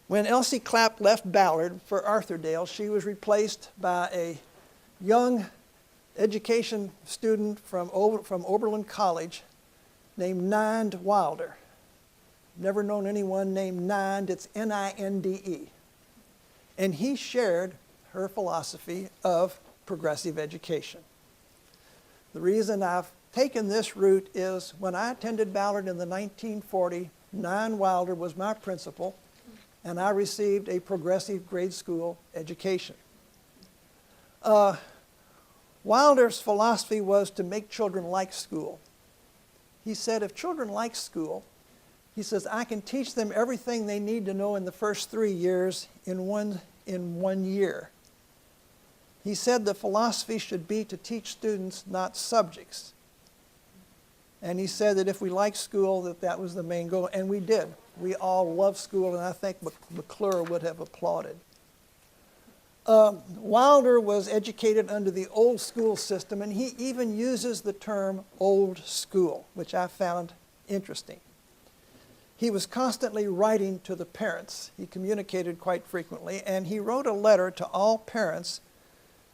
When Elsie Clapp left Ballard for Arthurdale, she was replaced by a young education student from Oberlin College named Ninde Wilder. Never known anyone named Ninde. It's Ninde. And he shared her philosophy of progressive education. The reason I've taken this route is when I attended Ballard in the 1940s, Ninde Wilder was my principal, and I received a progressive grade school education. Wilder's philosophy was to make children like school. He said, if children like school, he says, I can teach them everything they need to know in the first 3 years in one year. He said the philosophy should be to teach students, not subjects. And he said that if we liked school, that was the main goal, and we did. We all love school, and I think McClure would have applauded. Wilder was educated under the old school system, and he even uses the term old school, which I found interesting. He was constantly writing to the parents. He communicated quite frequently, and he wrote a letter to all parents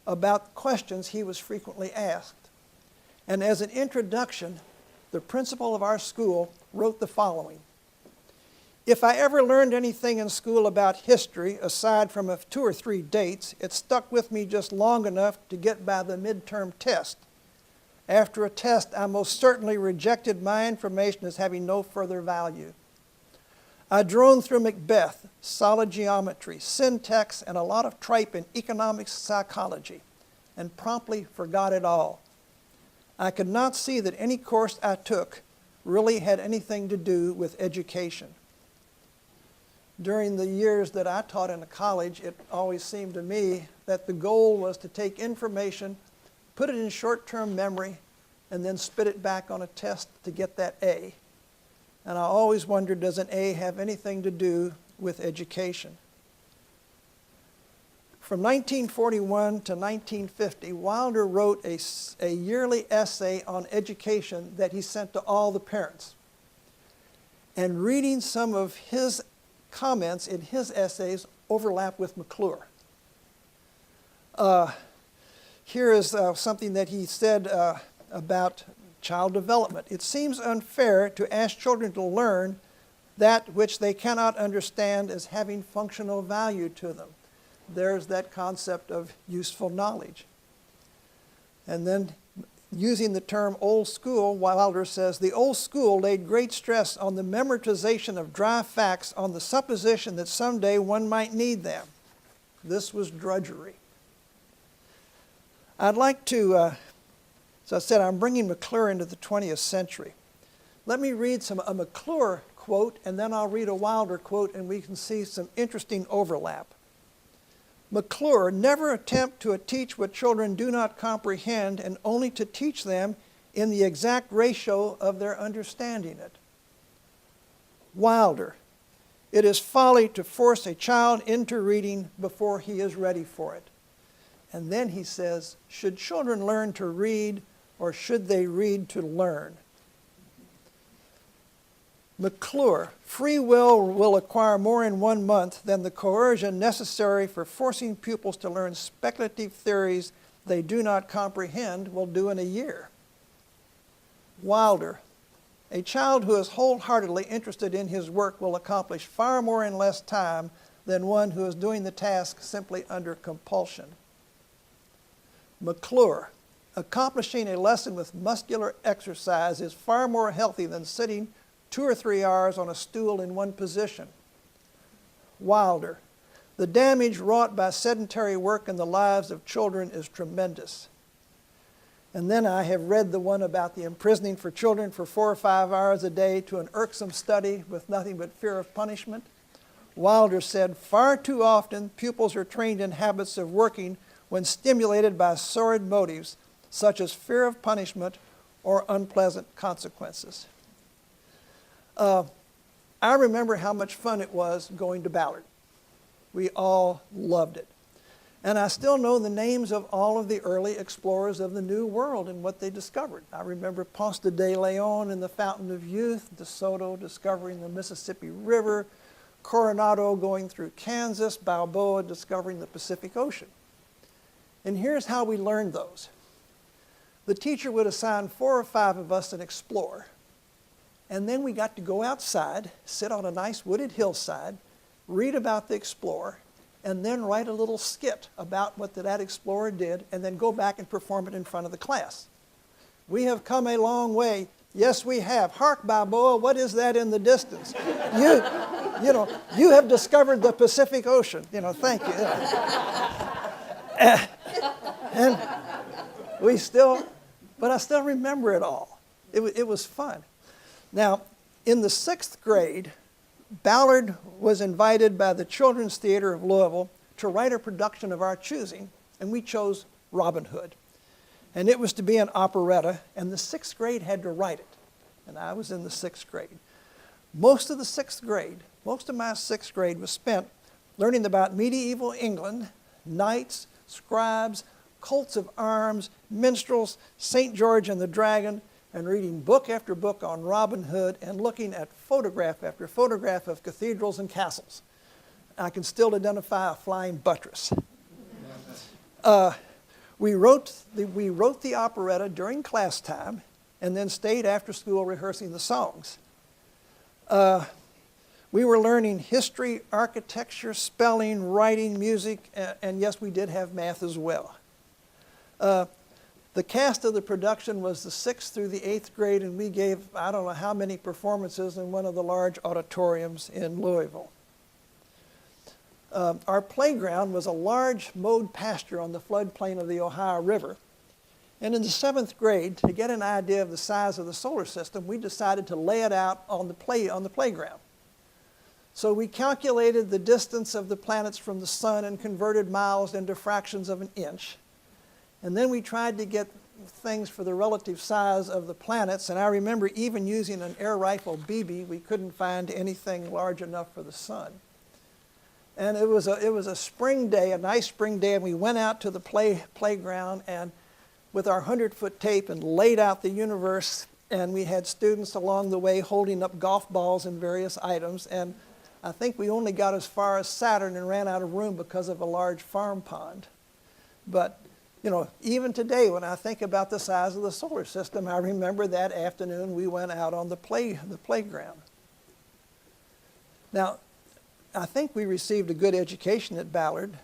about questions he was frequently asked. And as an introduction, the principal of our school wrote the following: if I ever learned anything in school about history, aside from 2 or 3 dates, it stuck with me just long enough to get by the midterm test. After a test, I most certainly rejected my information as having no further value. I droned through Macbeth, solid geometry, syntax, and a lot of tripe in economics psychology, and promptly forgot it all. I could not see that any course I took really had anything to do with education. During the years that I taught in a college, it always seemed to me that the goal was to take information, put it in short-term memory, and then spit it back on a test to get that A. And I always wondered, does an A have anything to do with education? From 1941 to 1950, Wilder wrote a yearly essay on education that he sent to all the parents. And reading some of his comments in his essays overlap with McClure. Here is something that he said about child development. It seems unfair to ask children to learn that which they cannot understand as having functional value to them. There's that concept of useful knowledge. And then, using the term old school, Wilder says, the old school laid great stress on the memorization of dry facts on the supposition that someday one might need them. This was drudgery. I'd like to, as I said, I'm bringing McClure into the 20th century. Let me read a McClure quote, and then I'll read a Wilder quote, and we can see some interesting overlap. McClure, never attempt to teach what children do not comprehend, and only to teach them in the exact ratio of their understanding it. Wilder, it is folly to force a child into reading before he is ready for it. And then he says, should children learn to read, or should they read to learn? McClure, free will acquire more in 1 month than the coercion necessary for forcing pupils to learn speculative theories they do not comprehend will do in a year. Wilder, a child who is wholeheartedly interested in his work will accomplish far more in less time than one who is doing the task simply under compulsion. McClure, accomplishing a lesson with muscular exercise is far more healthy than sitting 2 or 3 hours on a stool in one position. Wilder, the damage wrought by sedentary work in the lives of children is tremendous. And then I have read the one about the imprisoning for children for 4 or 5 hours a day to an irksome study with nothing but fear of punishment. Wilder said, far too often pupils are trained in habits of working when stimulated by sordid motives, such as fear of punishment or unpleasant consequences. I remember how much fun it was going to Ballard. We all loved it. And I still know the names of all of the early explorers of the New World and what they discovered. I remember Ponce de Leon and the Fountain of Youth, De Soto discovering the Mississippi River, Coronado going through Kansas, Balboa discovering the Pacific Ocean. And here's how we learned those. The teacher would assign 4 or 5 of us an explorer. And then we got to go outside, sit on a nice wooded hillside, read about the explorer, and then write a little skit about what that explorer did, and then go back and perform it in front of the class. We have come a long way. Yes, we have. Hark, Balboa, what is that in the distance? You have discovered the Pacific Ocean. Thank you. And but I still remember it all. It was fun. Now, in the 6th grade, Ballard was invited by the Children's Theater of Louisville to write a production of our choosing, and we chose Robin Hood. And it was to be an operetta, and the 6th grade had to write it. And I was in the 6th grade. Most of my 6th grade was spent learning about medieval England, knights, scribes, coats of arms, minstrels, St. George and the Dragon, and reading book after book on Robin Hood and looking at photograph after photograph of cathedrals and castles. I can still identify a flying buttress. We wrote the operetta during class time and then stayed after school rehearsing the songs. We were learning history, architecture, spelling, writing, music, and yes, we did have math as well. The cast of the production was the 6th through the 8th grade, and we gave I don't know how many performances in one of the large auditoriums in Louisville. Our playground was a large mowed pasture on the floodplain of the Ohio River. And in the 7th grade, to get an idea of the size of the solar system, we decided to lay it out on the playground. So we calculated the distance of the planets from the sun and converted miles into fractions of an inch. And then we tried to get things for the relative size of the planets. And I remember even using an air rifle BB, we couldn't find anything large enough for the sun. And it was a spring day, a nice spring day, and we went out to the playground and with our 100-foot tape and laid out the universe. And we had students along the way holding up golf balls and various items. And I think we only got as far as Saturn and ran out of room because of a large farm pond. But even today, when I think about the size of the solar system, I remember that afternoon we went out on the playground. Now, I think we received a good education at Ballard,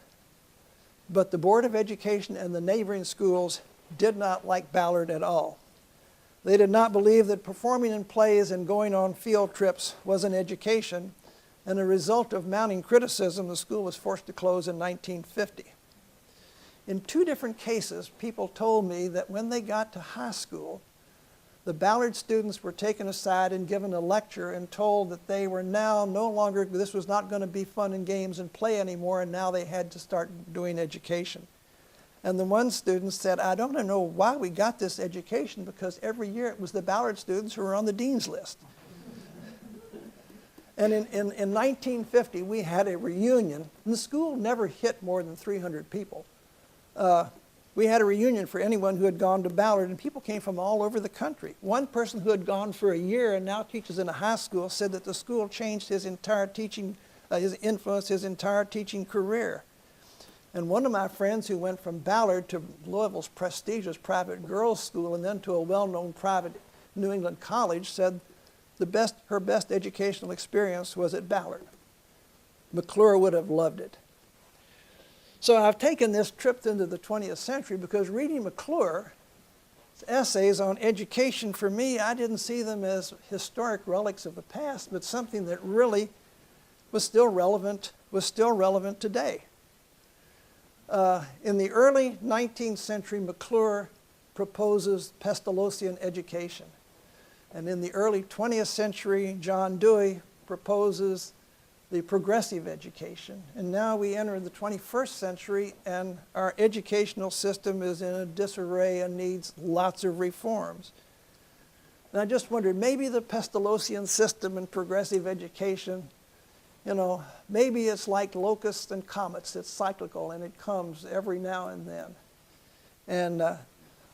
but the Board of Education and the neighboring schools did not like Ballard at all. They did not believe that performing in plays and going on field trips was an education, and a result of mounting criticism, the school was forced to close in 1950. In 2 different cases, people told me that when they got to high school, the Ballard students were taken aside and given a lecture and told that they were now no longer, this was not going to be fun and games and play anymore, and now they had to start doing education. And the one student said, I don't know why we got this education, because every year it was the Ballard students who were on the dean's list. And in 1950, we had a reunion, and the school never hit more than 300 people. We had a reunion for anyone who had gone to Ballard, and people came from all over the country. One person who had gone for a year and now teaches in a high school said that the school changed his entire teaching, his influence, his entire teaching career. And one of my friends who went from Ballard to Louisville's prestigious private girls' school and then to a well-known private New England college said her best educational experience was at Ballard. McClure would have loved it. So I've taken this trip into the 20th century because reading McClure's essays on education, for me, I didn't see them as historic relics of the past, but something that really was still relevant today. In the early 19th century, McClure proposes Pestalozzian education. And in the early 20th century, John Dewey proposes the progressive education. And now we enter the 21st century, and our educational system is in a disarray and needs lots of reforms. And I just wondered, maybe the Pestalozzian system and progressive education, maybe it's like locusts and comets. It's cyclical, and it comes every now and then. And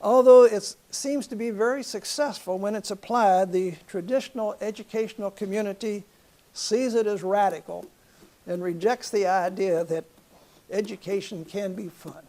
although it seems to be very successful when it's applied, the traditional educational community sees it as radical and rejects the idea that education can be fun.